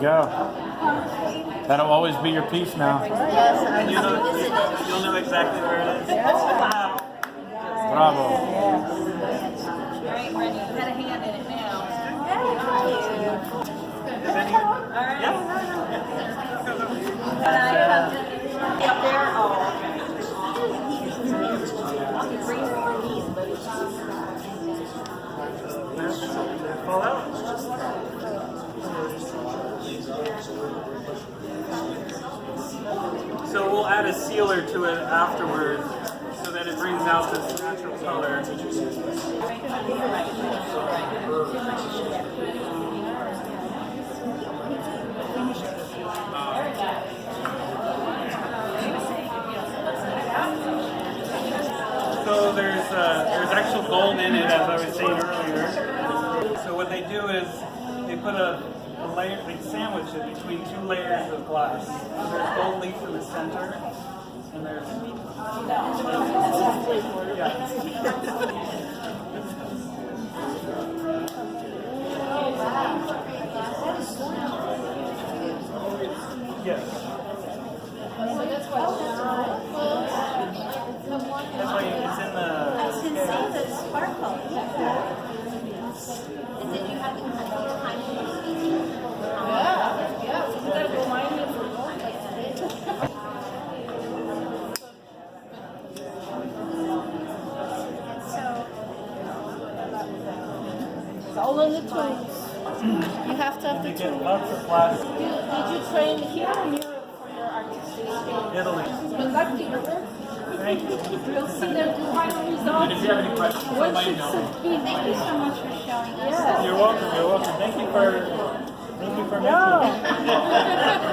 go. That'll always be your piece now. And you'll know exactly where it is. Bravo. All right, Randy, you had a hand in it now. All right. Up there. Oh, okay. Bring your knees, buddy. Fall out. So we'll add a sealer to it afterwards so that it brings out this natural color. So there's actual gold in it, as I was saying earlier. So what they do is they put a layer, they sandwich it between two layers of glass. So there's gold leaf in the center, and there's yes. That's why it's in the. I can see the sparkle. Is it you have to kind of time Yeah, so you gotta go mine in for gold like it's all in the tools. You have to have the You get tools. lots of plastic. Did you train here or in Europe for your artistic skill? Italy. Good luck to your work. Thank you. You'll see the final And results. if you have any questions, What let me should know. succeed? Thank you so much for showing us. You're welcome. You're welcome. Thank you for mentioning.